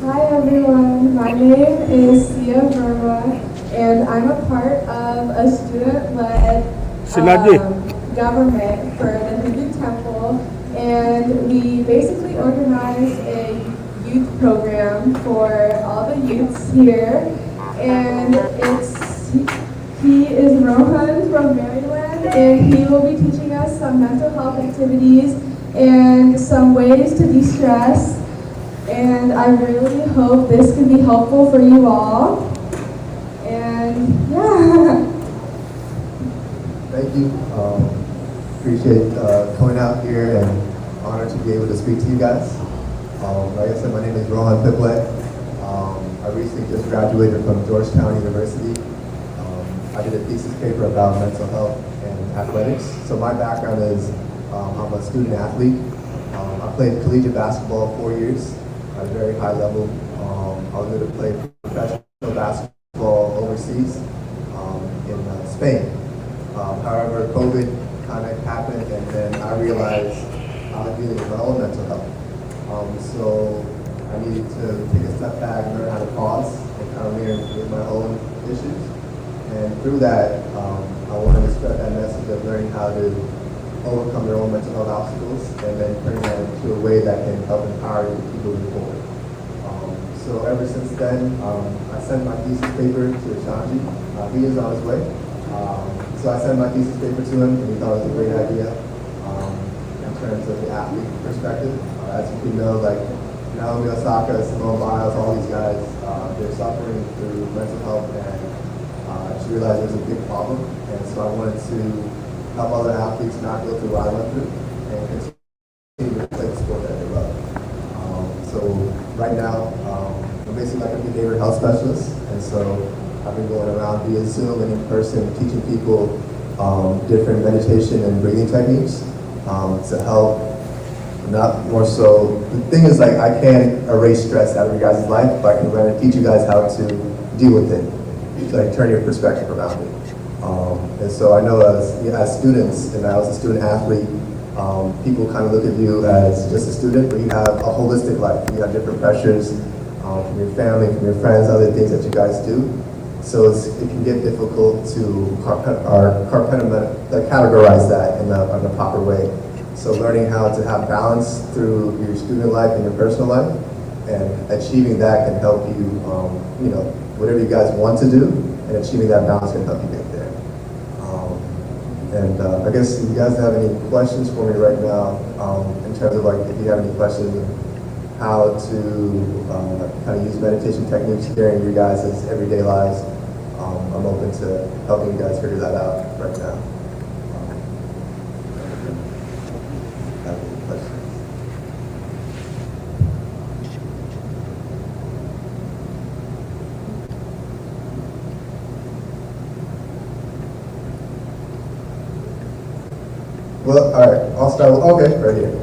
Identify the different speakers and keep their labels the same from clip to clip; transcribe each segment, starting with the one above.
Speaker 1: Hi everyone, my name is Sia Verma and I'm a part of a student-led
Speaker 2: Sinaji.
Speaker 1: government for the Hindu Temple, and we basically organize a youth program for all the youths here, and he is Rohan from Maryland, and he will be teaching us some mental health activities and some ways to de-stress, and I really hope this can be helpful for you all. And yeah.
Speaker 3: Thank you. Appreciate coming out here and honored to be able to speak to you guys. Like I said, my name is Rohan Piplet. I recently just graduated from Georgetown University. I did a thesis paper about mental health and athletics. So my background is I'm a student athlete. I played collegiate basketball 4 years at a very high level. I was able to play professional basketball overseas in Spain. However, COVID kind of happened, and then I realized I was dealing with my own mental health. So I needed to take a step back, learn how to pause, and kind of learn with my own issues. And through that, I wanted to spread that message of learning how to overcome your own mental health obstacles, and then turning that into a way that can help empower you to keep moving forward. So ever since then, I sent my thesis paper to Shanji. He is on his way. So I sent my thesis paper to him, and he thought it was a great idea in terms of the athlete perspective. As you can know, like Naomi Osaka, Simone Biles, all these guys, they're suffering through mental health, and I just realized there's a big problem. And so I wanted to help other athletes not go through what I went through and continue to play the sport that they love. So right now, I'm basically like a behavioral health specialist, and so I've been going around via Zoom and in person teaching people different meditation and breathing techniques to help, not more so, the thing is like I can't erase stress out of your guys' life, but I can learn and teach you guys how to deal with it, like turn your perspective around it. And so I know as students, and I was a student athlete, people kind of look at you as just a student, but you have a holistic life. You have different pressures from your family, from your friends, other things that you guys do. So it can get difficult to categorize that in a proper way. So learning how to have balance through your student life and your personal life, and achieving that can help you, whatever you guys want to do, and achieving that balance can help you get there. I guess if you guys have any questions for me right now, in terms of like if you have any questions on how to kind of use meditation techniques during your guys' everyday lives, I'm open to helping you guys figure that out right now. Have any questions? Well, all right, I'll start with, okay, right here.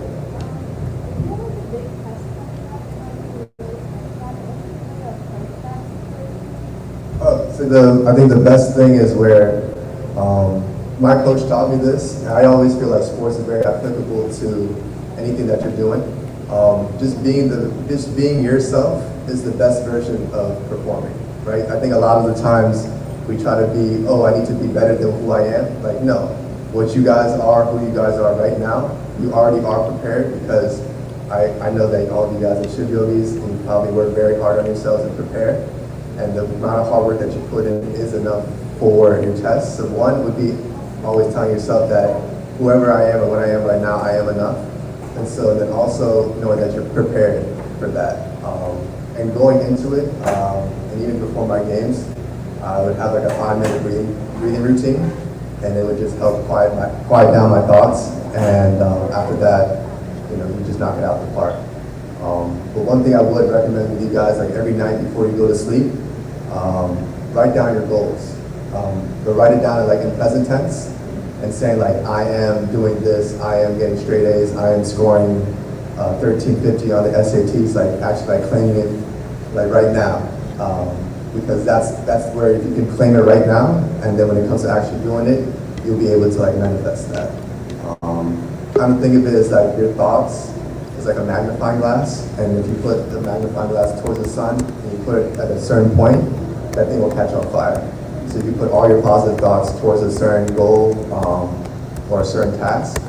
Speaker 3: So I think the best thing is where my coach taught me this, and I always feel like sports is very applicable to anything that you're doing. Just being yourself is the best version of performing, right? I think a lot of the times we try to be, oh, I need to be better than who I am. Like, no, what you guys are, who you guys are right now, you already are prepared, because I know that all of you guys are shiv yogis, and you probably work very hard on yourselves and prepare. And the amount of hard work that you put in is enough for your tests. So one would be always telling yourself that whoever I am and what I am right now, I am enough. And so then also knowing that you're prepared for that. And going into it, and even before my games, I would have like a 5-minute breathing routine, and it would just help quiet down my thoughts. And after that, you just knock it out the park. But one thing I would recommend with you guys, like every night before you go to sleep, write down your goals. But write it down like in present tense, and saying like, I am doing this, I am getting straight A's, I am scoring 1350 on the SATs, like actually like claiming it like right now. Because that's where if you can claim it right now, and then when it comes to actually doing it, you'll be able to like manifest that. Kind of think of it as like your thoughts is like a magnifying glass, and if you put the magnifying glass towards the sun and you put it at a certain point, that thing will catch on fire. So if you put all your positive thoughts towards a certain goal or a certain task,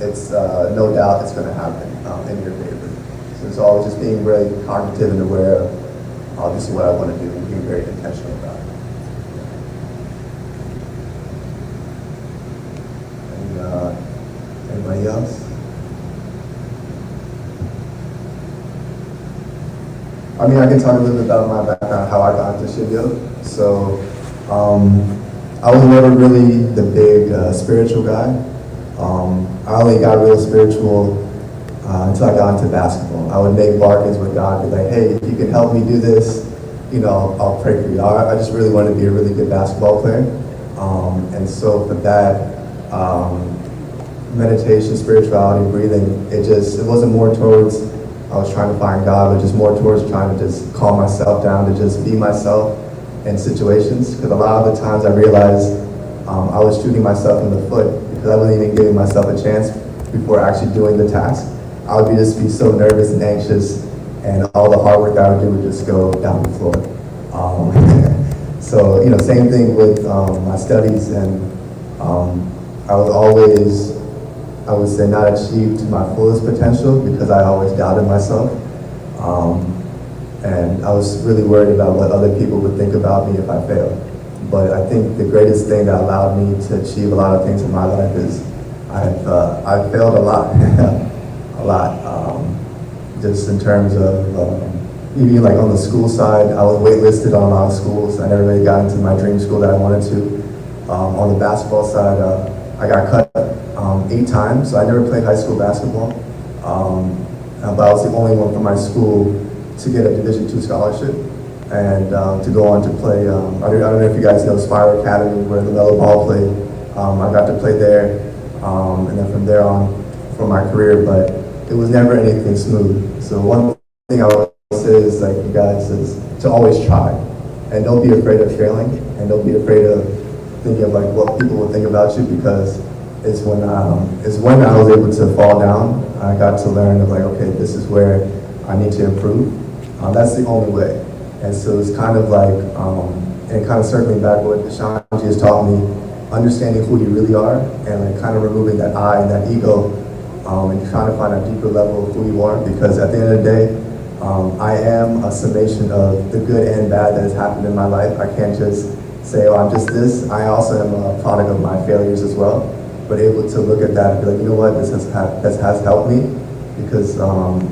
Speaker 3: it's no doubt it's going to happen in your favor. So it's always just being really cognitive and aware of this is what I want to do and being very intentional about it. And anybody else? I mean, I can talk a little bit about my background, how I got into Shibyo. So, I was never really the big spiritual guy. I only got real spiritual until I got into basketball. I would make bargains with God, be like, hey, if you can help me do this, you know, I'll pray for you. I just really wanted to be a really good basketball player. And so for that, meditation, spirituality, breathing, it wasn't more towards I was trying to find God, but just more towards trying to just calm myself down, to just be myself in situations. Because a lot of the times I realized I was shooting myself in the foot because I wasn't even giving myself a chance before actually doing the task. I would just be so nervous and anxious, and all the hard work I would do would just go down the floor. So, you know, same thing with my studies, and I was always, I would say, not achieved to my fullest potential because I always doubted myself. And I was really worried about what other people would think about me if I failed. But I think the greatest thing that allowed me to achieve a lot of things in my life is I've failed a lot, a lot. Just in terms of, even like on the school side, I was waitlisted on a lot of schools. I never really got into my dream school that I wanted to. On the basketball side, I got cut 8 times, so I never played high school basketball. But I was the only one from my school to get a Division II scholarship and to go on to play. I don't know if you guys know Spire Academy, where LaMelo Ball played. I got to play there, and then from there on for my career, but it was never anything smooth. So one thing I would say is, like, you guys, is to always try, and don't be afraid of failing, and don't be afraid of thinking of like what people will think about you, because it's when I was able to fall down, I got to learn of like, okay, this is where I need to improve. That's the only way. And so it's kind of like, and kind of circling back what Deshanji has taught me, understanding who you really are, and like kind of removing that I and that ego, and trying to find a deeper level of who you are, because at the end of the day, I am a summation of the good and bad that has happened in my life. I can't just say, oh, I'm just this. I also am a product of my failures as well, but able to look at that and be like, you know what, this has helped me, because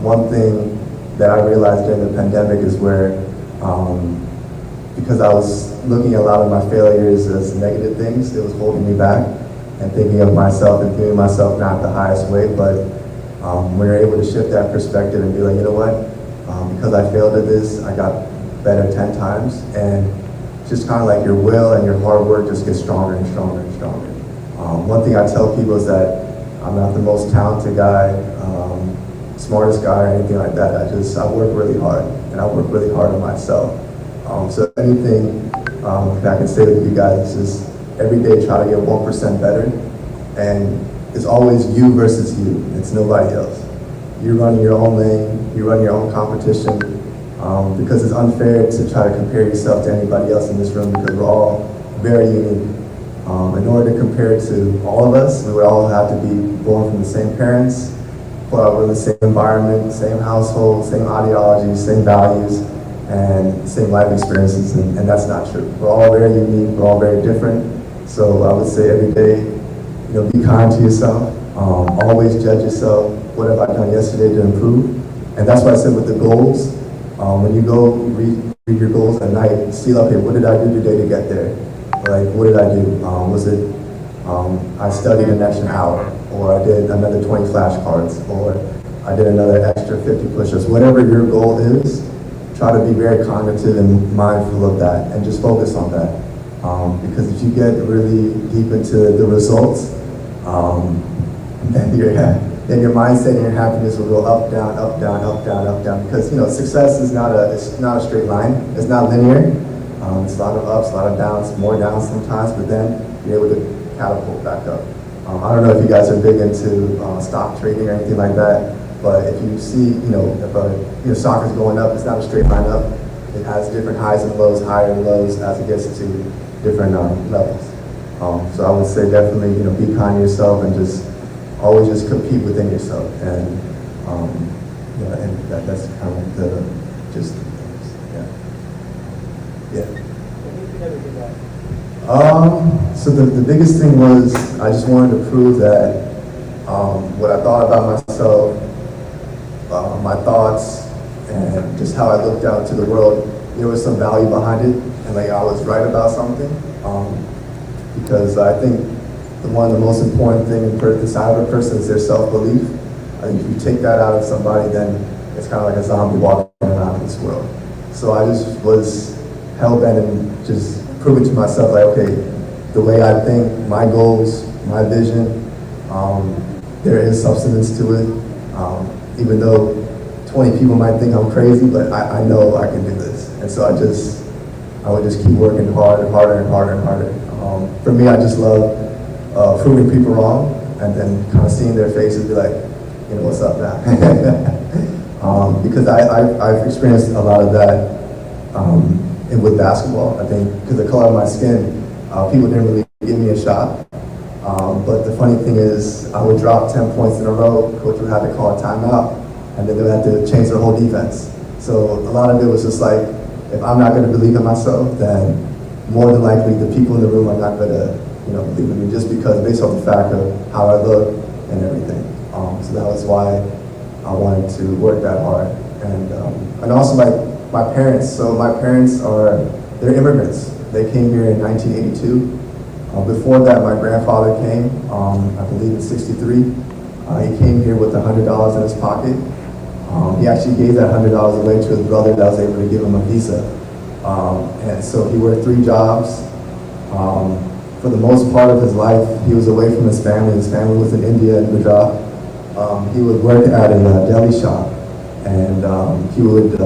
Speaker 3: one thing that I realized during the pandemic is where, because I was looking at a lot of my failures as negative things, it was holding me back, and thinking of myself and viewing myself not the highest way, but when you're able to shift that perspective and be like, you know what, because I failed at this, I got better 10 times, and just kind of like your will and your hard work just gets stronger and stronger and stronger. One thing I tell people is that I'm not the most talented guy, smartest guy, or anything like that. I work really hard, and I work really hard on myself. So anything that I can say to you guys is just every day try to get 1% better, and it's always you versus you. It's nobody else. You're running your own lane, you run your own competition, because it's unfair to try to compare yourself to anybody else in this room, because we're all very unique. In order to compare to all of us, we would all have to be born from the same parents, brought up in the same environment, same household, same ideologies, same values, and same life experiences, and that's not true. We're all very unique, we're all very different. So I would say every day, you know, be kind to yourself, always judge yourself, what have I done yesterday to improve? And that's what I said with the goals. When you go read your goals at night, see, okay, what did I do today to get there? Like, what did I do? Was it, I studied an extra hour, or I did another 20 flashcards, or I did another extra 50 push-ups. Whatever your goal is, try to be very cognitive and mindful of that, and just focus on that. Because if you get really deep into the results, then your mindset and your happiness will go up, down, up, down, up, down, up, down. Because, you know, success is not a straight line. It's not linear. It's a lot of ups, a lot of downs, more downs sometimes, but then you're able to catapult back up. I don't know if you guys are big into stock trading or anything like that, But if you see, if soccer's going up, it's not a straight line up. It has different highs and lows, higher and lows as it gets to different levels. So I would say definitely, be kind to yourself and just always just compete within yourself. And and that's kind of the just yeah. So the biggest thing was I just wanted to prove that what I thought about myself, my thoughts, and just how I looked out to the world, there was some value behind it, and like I was right about something. Because I think one of the most important things inside of a person is their self-belief. I think if you take that out of somebody, then it's kind of like a zombie walking around in this world. So I just was hell-bent and just proving to myself, like, okay, the way I think, my goals, my vision, there is substance to it. Even though 20 people might think I'm crazy, but I know I can do this. And so I would just keep working harder and harder and harder. For me, I just love proving people wrong and then kind of seeing their faces be like, what's up now? Because I've experienced a lot of that with basketball. I think because the color of my skin, people didn't really give me a shot. But the funny thing is, I would drop 10 points in a row, coach would have to call a timeout, and then they would have to change their whole defense. So a lot of it was just like, if I'm not going to believe in myself, then more than likely the people in the room are not going to believe in me, just because based on the fact of how I look and everything. So that was why I wanted to work that hard. And also my parents. So my parents they're immigrants. They came here in 1982. Before that, my grandfather came, I believe in '63. He came here with $100 in his pocket. He actually gave that $100 away to his brother that was able to give him a visa. And so he worked 3 jobs. For the most part of his life, he was away from his family. His family was in India and Gujarat. He would work at a deli shop, and he would,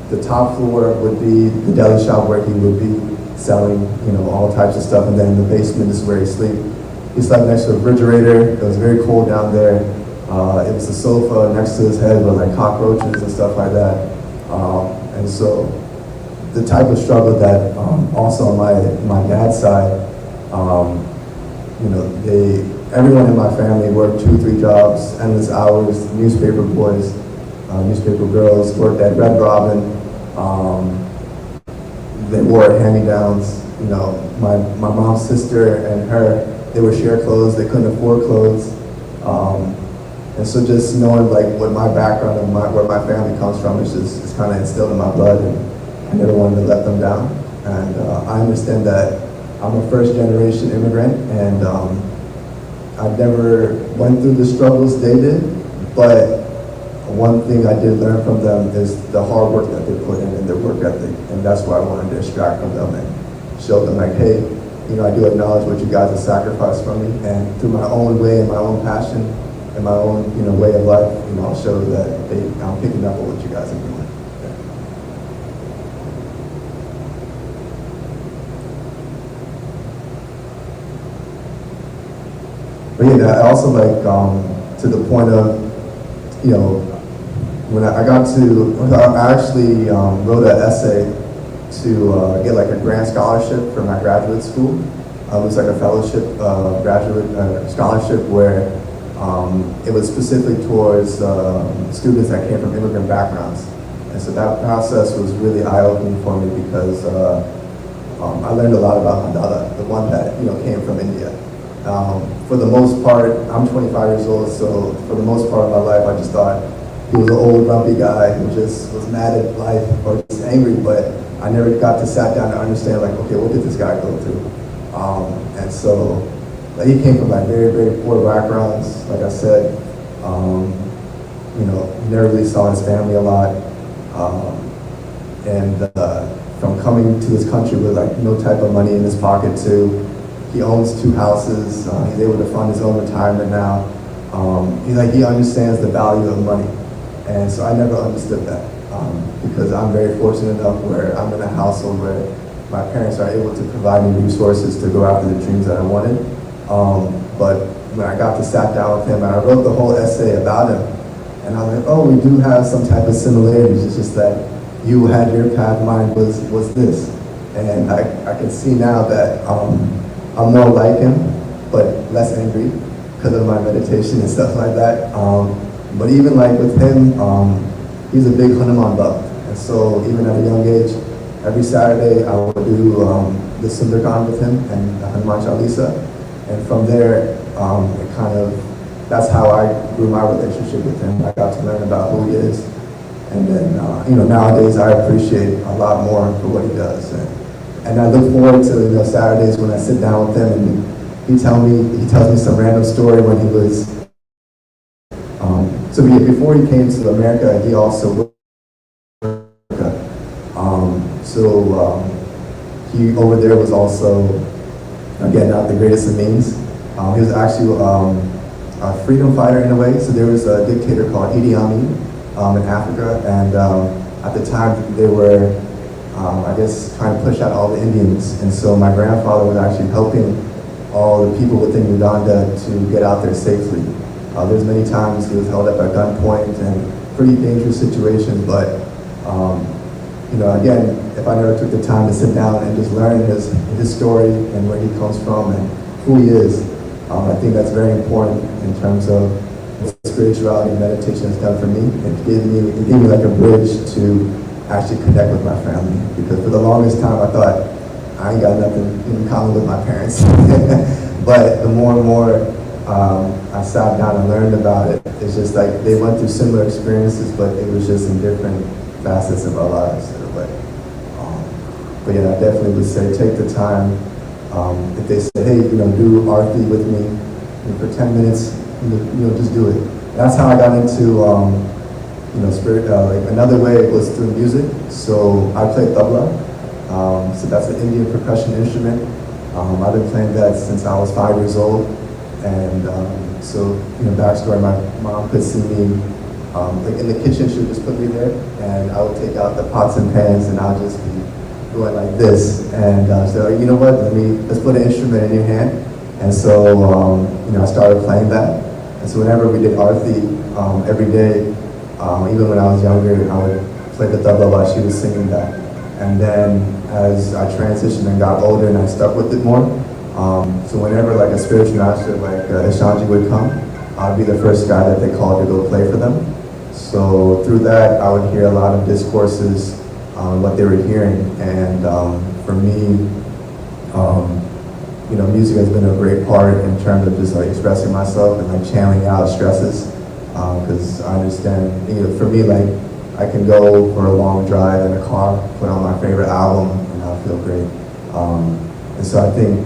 Speaker 3: the top floor would be the deli shop where he would be selling, all types of stuff, and then in the basement is where he slept. He slept next to a refrigerator. It was very cold down there. It was a sofa next to his head with like cockroaches and stuff like that. And so the type of struggle that also on my dad's side, everyone in my family worked 2-3 jobs, endless hours, newspaper boys, newspaper girls, worked at Red Robin. They wore hand-me-downs. My mom's sister and her, they would share clothes. They couldn't afford clothes. And so just knowing like what my background and where my family comes from is kind of instilled in my blood, and I never wanted to let them down. And I understand that I'm a first-generation immigrant, and I never went through the struggles they did, but one thing I did learn from them is the hard work that they put in and their work ethic, and that's why I wanted to extract from them and show them like, hey, I do acknowledge what you guys have sacrificed for me, and through my own way and my own passion and my own way of life, I'll show that I'm picking up on what you guys are doing. But yeah, I also like to the point of, when I actually wrote an essay to get like a grant scholarship for my graduate school. It was like a fellowship graduate scholarship where it was specifically towards students that came from immigrant backgrounds. And so that process was really eye-opening for me because I learned a lot about my dada, the one that came from India. For the most part, I'm 25 years old, so for the most part of my life, I just thought he was an old, grumpy guy who just was mad at life or just angry, but I never got to sat down and understand, like, okay, what did this guy go through? And so he came from like very, very poor backgrounds, like I said. Never really saw his family a lot. From coming to this country with like no type of money in his pocket too. He owns 2 houses. He's able to fund his own retirement now. He understands the value of money. And so I never understood that because I'm very fortunate enough where I'm in a household where my parents are able to provide me resources to go after the dreams that I wanted. But when I got to sat down with him and I wrote the whole essay about him, And I was like, oh, we do have some type of similarities. It's just that you had your path, mine was this. And I can see now that I'm more like him, but less angry because of my meditation and stuff like that. But even like with him, he's a big Hanuman buff. And so even at a young age, every Saturday I would do the Sundarkan with him and the Hanuman Chalisa. And from there, it kind of, that's how I grew my relationship with him. I got to learn about who he is. And then, nowadays I appreciate a lot more for what he does. And I look forward to, Saturdays when I sit down with him and he tells me some random story when he was, before he came to America, he also he over there was also, again, not the greatest of means. He was actually a freedom fighter in a way. So there was a dictator called Idi Amin in Africa, and at the time they were, trying to push out all the Indians. And so my grandfather was actually helping all the people within Uganda to get out there safely. There's many times he was held up at gunpoint and pretty dangerous situations, but again, if I never took the time to sit down and just learn his story and where he comes from and who he is, I think that's very important in terms of what spirituality and meditation has done for me. It gave me like a bridge to actually connect with my family, because for the longest time I thought I ain't got nothing in common with my parents. But the more and more I sat down and learned about it, it's just like they went through similar experiences, but it was just in different facets of our lives in a way. But yeah, I definitely would say take the time. If they say, hey, do Arthi with me for 10 minutes, just do it. That's how I got into, spirit. Like another way was through music. So I play tabla. So that's an Indian percussion instrument. I've been playing that since I was 5 years old. And backstory, my mom could see me like in the kitchen. She would just put me there, and I would take out the pots and pans, and I'll just be going like this. And so, you know what? Let's put an instrument in your hand. And so, I started playing that. And so whenever we did Arthi, every day, even when I was younger, I would play the tabla while she was singing that. And then as I transitioned and got older, and I stuck with it more. So whenever like a spiritual master like Ishanji would come, I'd be the first guy that they called to go play for them. So through that, I would hear a lot of discourses on what they were hearing. And for me, music has been a great part in terms of just like expressing myself and like channeling out stresses. Because I understand, for me, like I can go for a long drive in a car, put on my favorite album, and I'll feel great. And so I think,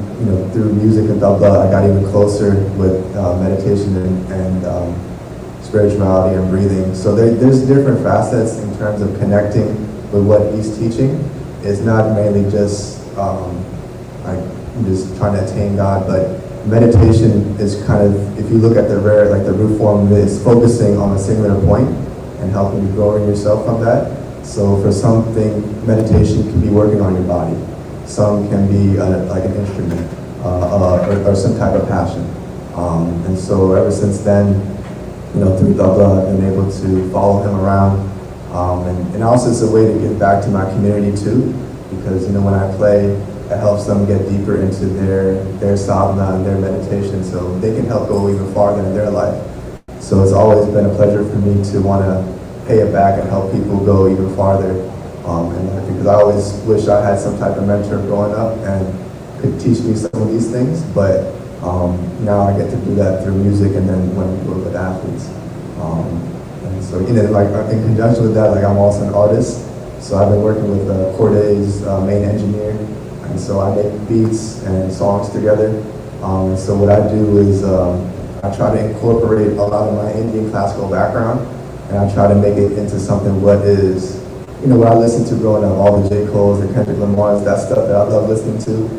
Speaker 3: through music and tabla, I got even closer with meditation and spirituality and breathing. So there's different facets in terms of connecting with what he's teaching. It's not mainly just just trying to attain God, but meditation is kind of, if you look at the root form of it, is focusing on a singular point and helping you grow in yourself from that. So for something, meditation can be working on your body. Some can be like an instrument or some type of passion. And so ever since then, through tabla, I've been able to follow him around. And also it's a way to give back to my community too, because when I play, it helps them get deeper into their sadhana and their meditation, so they can help go even farther in their life. So it's always been a pleasure for me to want to pay it back and help people go even farther in life, because I always wish I had some type of mentor growing up and could teach me some of these things, but now I get to do that through music and then when we work with athletes. And so, like in conjunction with that, like I'm also an artist, so I've been working with Corday's main engineer, and so I make beats and songs together. And so what I do is I try to incorporate a lot of my Indian classical background, and I try to make it into something what is, what I listened to growing up, all the J. Cole's, the Kendrick Lamar's, that stuff that I love listening to.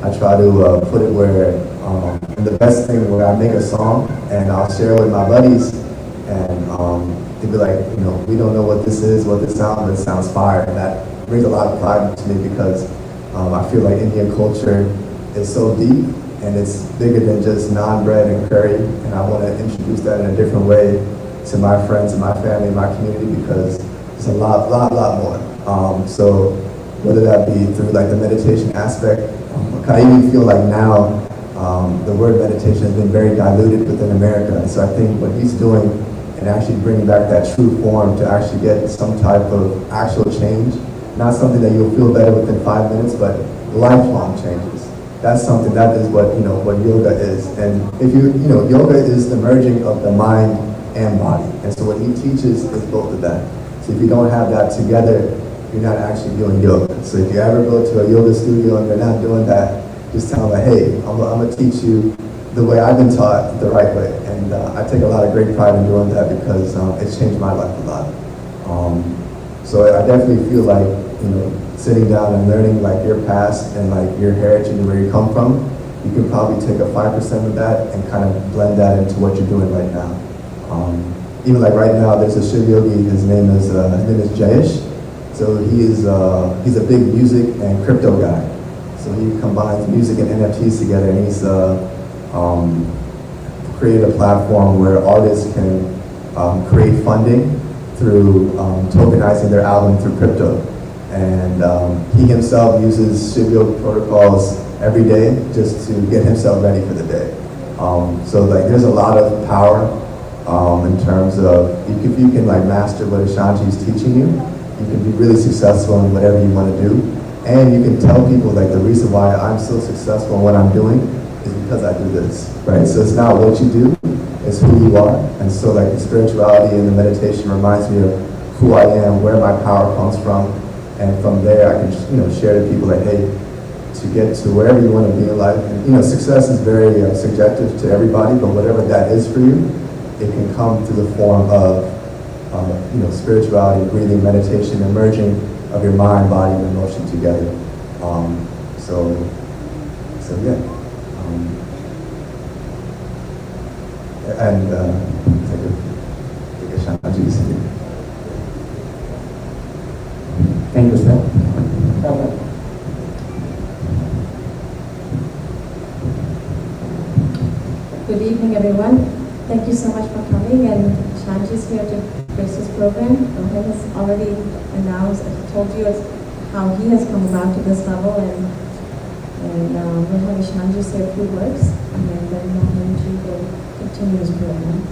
Speaker 3: I try to put it where, and the best thing where I make a song and I'll share it with my buddies, and they'd be like, we don't know what this is, what this sounds, but it sounds fire. And that brings a lot of pride to me, because I feel like Indian culture is so deep and it's bigger than just naan bread and curry, and I want to introduce that in a different way to my friends and my family, my community, because it's a lot more. So whether that be through like the meditation aspect, I even feel like now the word meditation has been very diluted within America. And so I think what he's doing and actually bringing back that true form to actually get some type of actual change, not something that you'll feel better within 5 minutes, but lifelong changes. That's something, that is what, what yoga is. And if yoga is the merging of the mind and body. And so what he teaches is both of that. So if you don't have that together, you're not actually doing yoga. So if you ever go to a yoga studio and they're not doing that, just tell them, hey, I'm going to teach you the way I've been taught, the right way. And I take a lot of great pride in doing that because it's changed my life a lot. So I definitely feel like, sitting down and learning like your past and like your heritage and where you come from, you can probably take a 5% of that and kind of blend that into what you're doing right now. Even like right now, there's a Shiv Yogi. His name is Jayesh. So he's a big music and crypto guy. So he combines music and NFTs together, and he's created a platform where artists can create funding through tokenizing their album through crypto. And he himself uses Shiv Yoga protocols every day just to get himself ready for the day. So like there's a lot of power in terms of if you can like master what Ashanti is teaching you, you can be really successful in whatever you want to do. And you can tell people like the reason why I'm so successful in what I'm doing is because I do this, right? So it's not what you do, it's who you are. And so like the spirituality and the meditation reminds me of who I am, where my power comes from. And from there I can share to people like, hey, to get to wherever you want to be in life. And, success is very subjective to everybody, but whatever that is for you, it can come through the form of spirituality, breathing, meditation, and merging of your mind, body, and emotion together. So yeah. Take a shot.
Speaker 2: Thank you, sir.
Speaker 4: Good evening, everyone. Thank you so much for coming, and Shanji is here to grace this program. Rohan has already announced and told you how he has come about to this level, and we'll have Shanji say a few words, and then Mohanji will continue his program.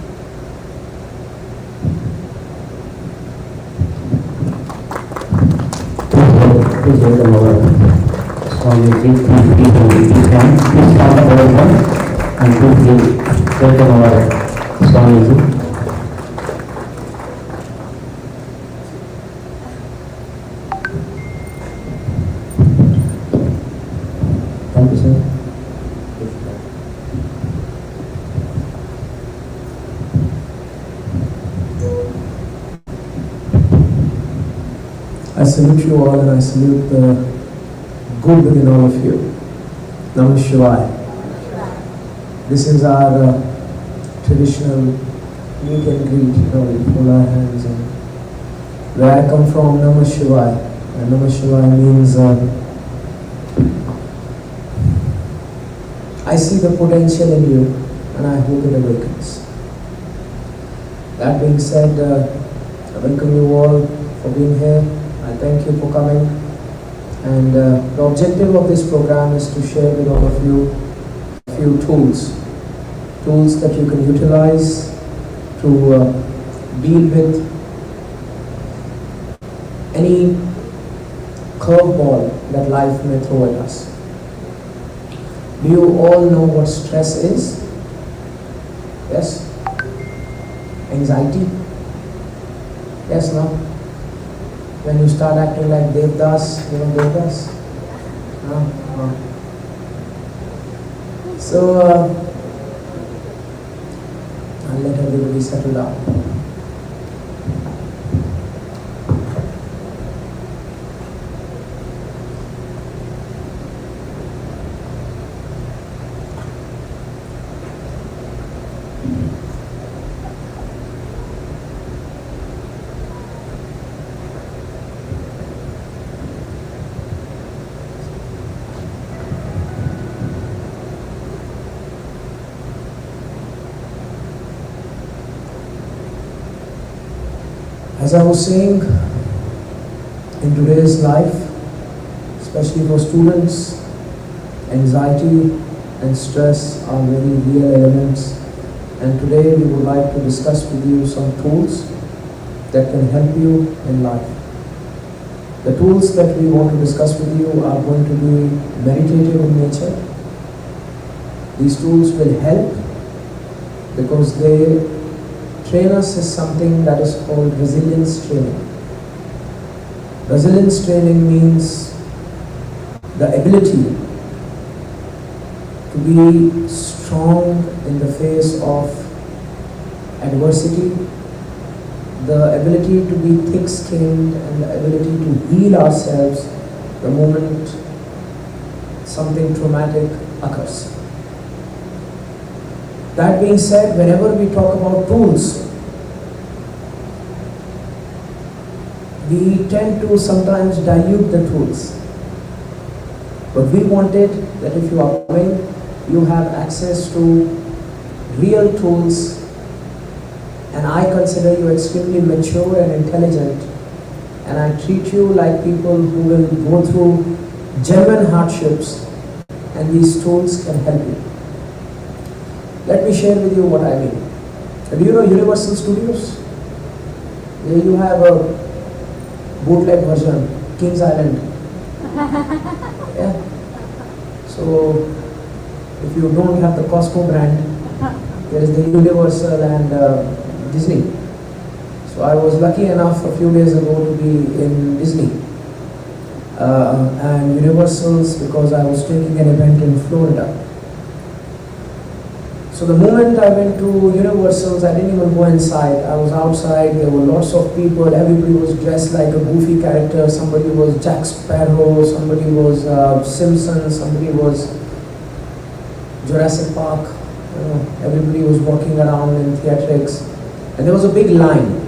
Speaker 2: Please welcome our Swamiji. Please stand. Please stand up everyone, and please welcome our Swamiji. Thank you, sir.
Speaker 5: I salute you all, and I salute the good within all of you. Namah Shivaya. This is our traditional meet and greet, we hold our hands, and where I come from, Namah Shivaya. And Namah Shivaya means I see the potential in you, and I hope it awakens. That being said, I welcome you all for being here. I thank you for coming, and the objective of this program is to share with all of you a few tools that you can utilize to deal with any curveball that life may throw at us. Do you all know what stress is? Yes? Anxiety? Yes, no? When you start acting like Devdas, Devdas. So, I'll let everybody settle down. As I was saying, in today's life, especially for students, anxiety and stress are very real elements. And today we would like to discuss with you some tools that can help you in life. The tools that we want to discuss with you are going to be meditative in nature. These tools will help because they train us in something that is called resilience training. Resilience training means the ability to be strong in the face of adversity, the ability to be thick-skinned, and the ability to heal ourselves the moment something traumatic occurs. That being said, whenever we talk about tools, we tend to sometimes dilute the tools. But we wanted that if you are coming, you have access to real tools, and I consider you extremely mature and intelligent, and I treat you like people who will go through genuine hardships, and these tools can help you. Let me share with you what I mean. Do you know Universal Studios? There you have a bootleg version, Kings Island. Yeah. So, if you don't have the Costco brand, there is the Universal and Disney. So I was lucky enough a few days ago to be in Disney and Universal's because I was taking an event in Florida. So the moment I went to Universal's, I didn't even go inside. I was outside, there were lots of people, everybody was dressed like a goofy character. Somebody was Jack Sparrow, somebody was Simpson, somebody was Jurassic Park. Everybody was walking around in theatrics. And there was a big line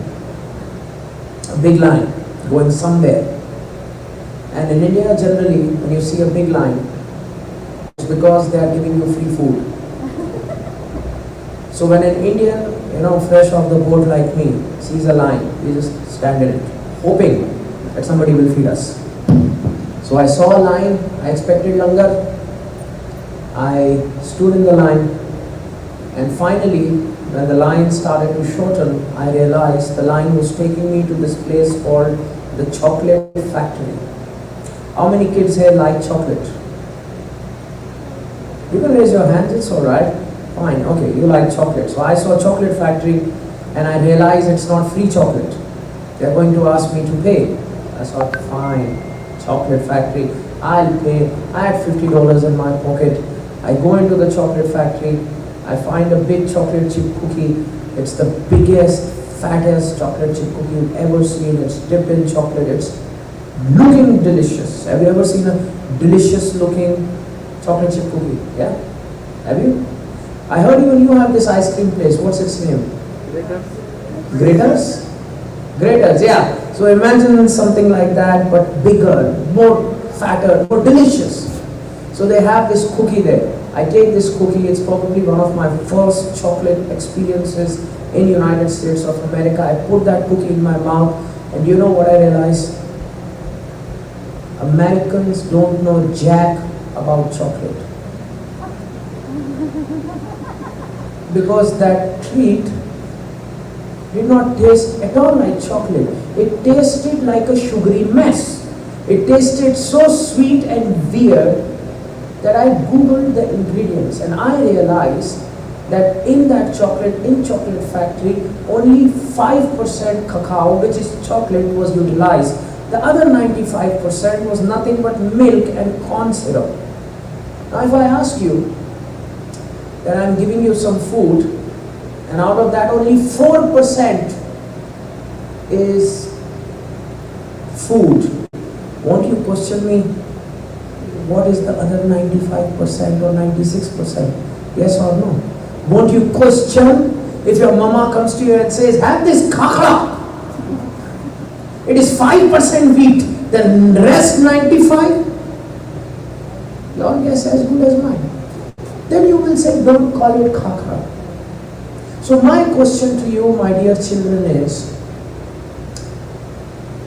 Speaker 5: going somewhere. And in India generally, when you see a big line, it's because they are giving you free food. So when an Indian, fresh off the boat like me, sees a line, we just stand in it, hoping that somebody will feed us. So I saw a line, I expected longer, I stood in the line, and finally, when the line started to shorten, I realized the line was taking me to this place called the Chocolate Factory. How many kids here like chocolate? You can raise your hands, it's alright. Fine, okay, you like chocolate. So I saw Chocolate Factory and I realized it's not free chocolate. They're going to ask me to pay. I thought, fine, Chocolate Factory, I'll pay. I had $50 in my pocket. I go into the Chocolate Factory, I find a big chocolate chip cookie. It's the biggest, fattest chocolate chip cookie you've ever seen. It's dipped in chocolate. It's looking delicious. Have you ever seen a delicious looking chocolate chip cookie? Yeah? Have you? I heard even you have this ice cream place. What's its name? Graters? Graters, yeah. So imagine something like that, but bigger, more fatter, more delicious. So they have this cookie there. I take this cookie, it's probably one of my first chocolate experiences in United States of America. I put that cookie in my mouth, and you know what I realized? Americans don't know jack about chocolate. Because that treat did not taste at all like chocolate. It tasted like a sugary mess. It tasted so sweet and weird that I googled the ingredients and I realized that in that chocolate, in Chocolate Factory, only 5% cacao, which is chocolate, was utilized. The other 95% was nothing but milk and corn syrup. Now if I ask you that I'm giving you some food and out of that only 4% is food, won't you question me? What is the other 95% or 96%? Yes or no? Won't you question if your mama comes to you and says, have this khakra? It is 5% wheat, the rest 95? Your guess as good as mine. Then you will say, don't call it khakra. So my question to you, my dear children, is,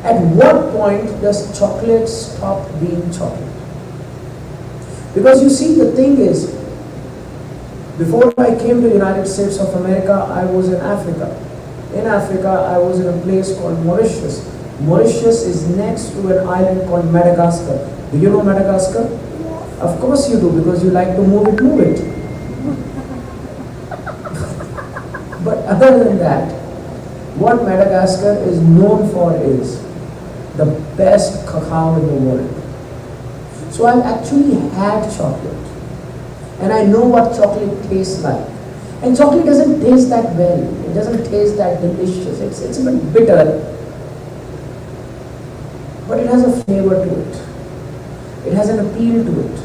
Speaker 5: At what point does chocolate stop being chocolate? Because you see, the thing is, before I came to the United States of America, I was in Africa. In Africa, I was in a place called Mauritius. Mauritius is next to an island called Madagascar. Do you know Madagascar? Yes. Of course you do, because you like to move it, move it. But other than that, what Madagascar is known for is the best cacao in the world. So I've actually had chocolate, and I know what chocolate tastes like. And chocolate doesn't taste that well. It doesn't taste that delicious. It's a bit bitter, but it has a flavor to it. It has an appeal to it.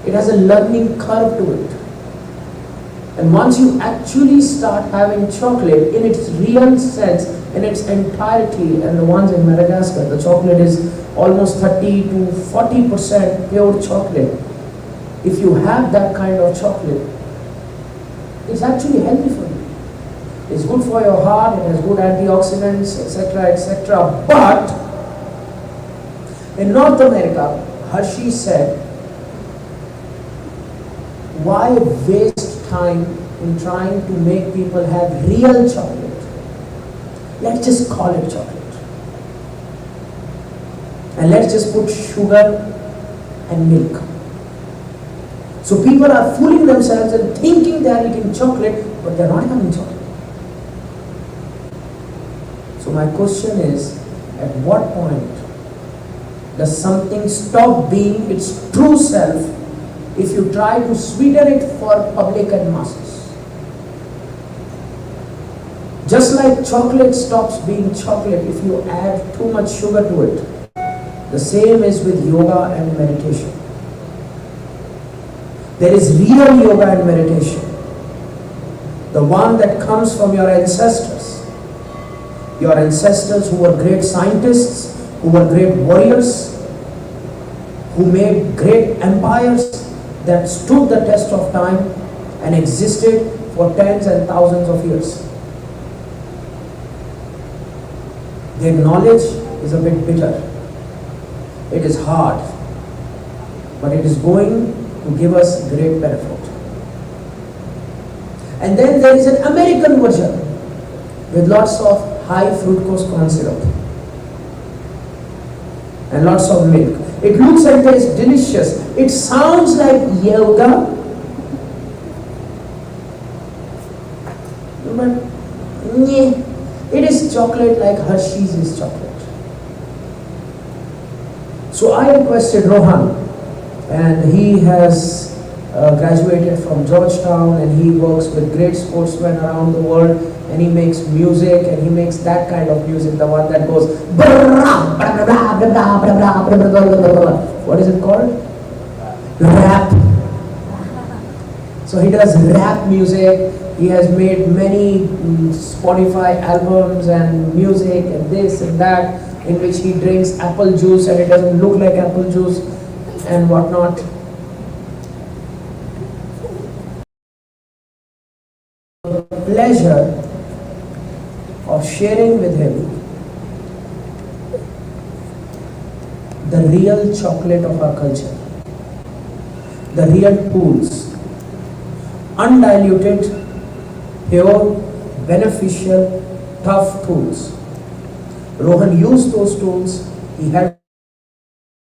Speaker 5: It has a learning curve to it. And once you actually start having chocolate in its real sense, in its entirety, and the ones in Madagascar, the chocolate is almost 30 to 40% pure chocolate. If you have that kind of chocolate, it's actually healthy for you. It's good for your heart, it has good antioxidants, etc., etc. But in North America, Hershey said, why waste time in trying to make people have real chocolate? Let's just call it chocolate. And let's just put sugar and milk. So people are fooling themselves and thinking they are eating chocolate, but they are not having chocolate. So my question is, at what point does something stop being its true self if you try to sweeten it for public and masses? Just like chocolate stops being chocolate if you add too much sugar to it, the same is with yoga and meditation. There is real yoga and meditation, the one that comes from your ancestors who were great scientists, who were great warriors, who made great empires that stood the test of time and existed for tens and thousands of years. Their knowledge is a bit bitter. It is hard, but it is going to give us great benefit. And then there is an American version with lots of high fructose corn syrup and lots of milk. It looks and tastes delicious. It sounds like yoga, but it is chocolate like Hershey's is chocolate. So I requested Rohan, and he has graduated from Georgetown, and he works with great sportsmen around the world, and he makes music, and he makes that kind of music, the one that goes what is it called? Rap. So he does rap music. He has made many Spotify albums and music and this and that, in which he drinks apple juice and it doesn't look like apple juice and whatnot. The pleasure of sharing with him the real chocolate of our culture, the real tools, undiluted, pure, beneficial, tough tools. Rohan used those tools. He had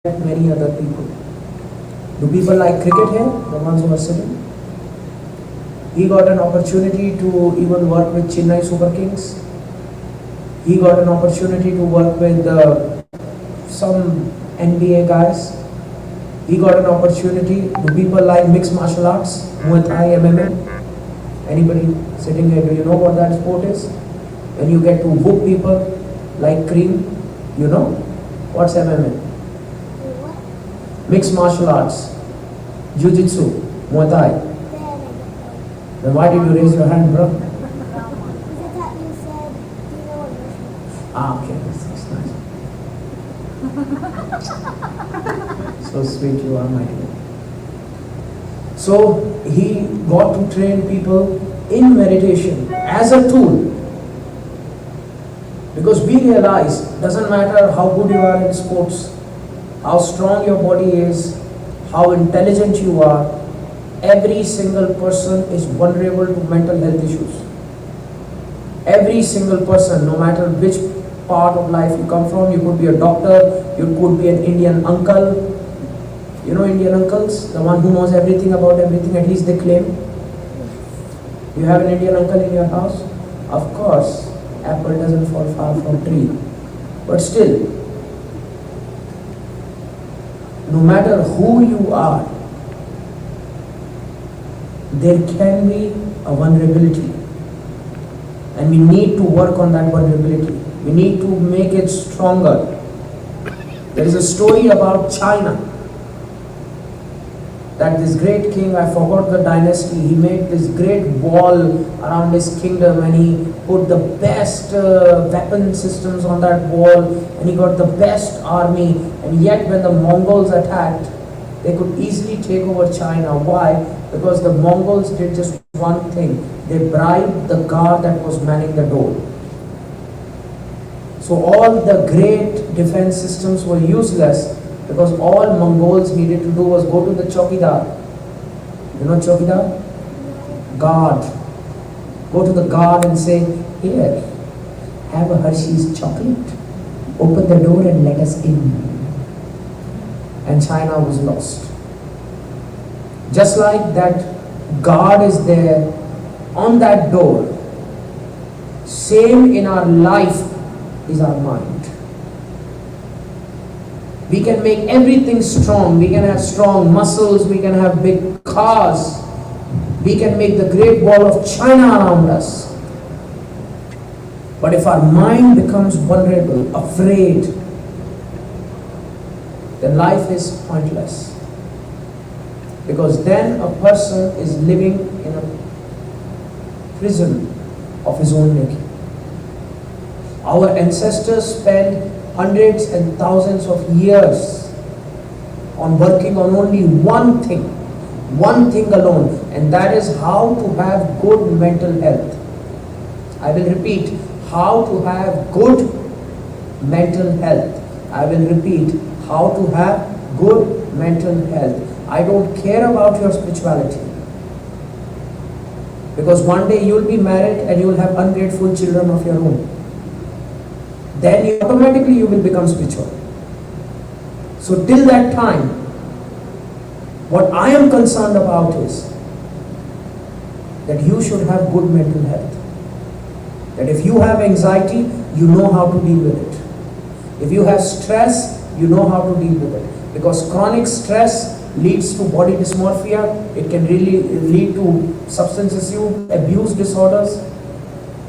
Speaker 5: many other people. Do people like cricket here? The ones who are sitting? He got an opportunity to even work with Chennai Super Kings. He got an opportunity to work with some NBA guys. He got an opportunity. Do people like mixed martial arts? Muay Thai, MMA? Anybody sitting here, do you know what that sport is? When you get to whoop people like cream, you know? What's MMA? Mixed martial arts, Jiu-Jitsu, Muay Thai. Then why did you raise your hand, bro? Ah, okay, that's nice. So sweet you are, my dear. So he got to train people in meditation as a tool, Because we realize, doesn't matter how good you are in sports, how strong your body is, how intelligent you are, every single person is vulnerable to mental health issues. Every single person, no matter which part of life you come from, you could be a doctor, you could be an Indian uncle. You know Indian uncles? The one who knows everything about everything, at least they claim. You have an Indian uncle in your house? Of course, apple doesn't fall far from tree. But still, no matter who you are, there can be a vulnerability. And we need to work on that vulnerability. We need to make it stronger. There is a story about China, that this great king, I forgot the dynasty, he made this great wall around his kingdom and he put the best weapon systems on that wall and he got the best army, and yet when the Mongols attacked, they could easily take over China. Why? Because the Mongols did just one thing. They bribed the guard that was manning the door. So all the great defense systems were useless because all Mongols needed to do was go to the chowkidar. You know chowkidar? Guard. Go to the guard and say, here, have a Hershey's chocolate. Open the door and let us in. And China was lost. Just like that guard is there on that door, same in our life is our mind. We can make everything strong. We can have strong muscles. We can have big cars. We can make the Great Wall of China around us. But if our mind becomes vulnerable, afraid, then life is pointless. Because then a person is living in a prison of his own making. Our ancestors spent hundreds and thousands of years on working on only one thing alone, and that is how to have good mental health. I will repeat, how to have good mental health. I will repeat, how to have good mental health. I don't care about your spirituality. Because one day you'll be married and you'll have ungrateful children of your own. Then automatically you will become spiritual. So till that time, what I am concerned about is that you should have good mental health. That if you have anxiety, you know how to deal with it. If you have stress, you know how to deal with it. Because chronic stress leads to body dysmorphia. It can really lead to substance abuse disorders.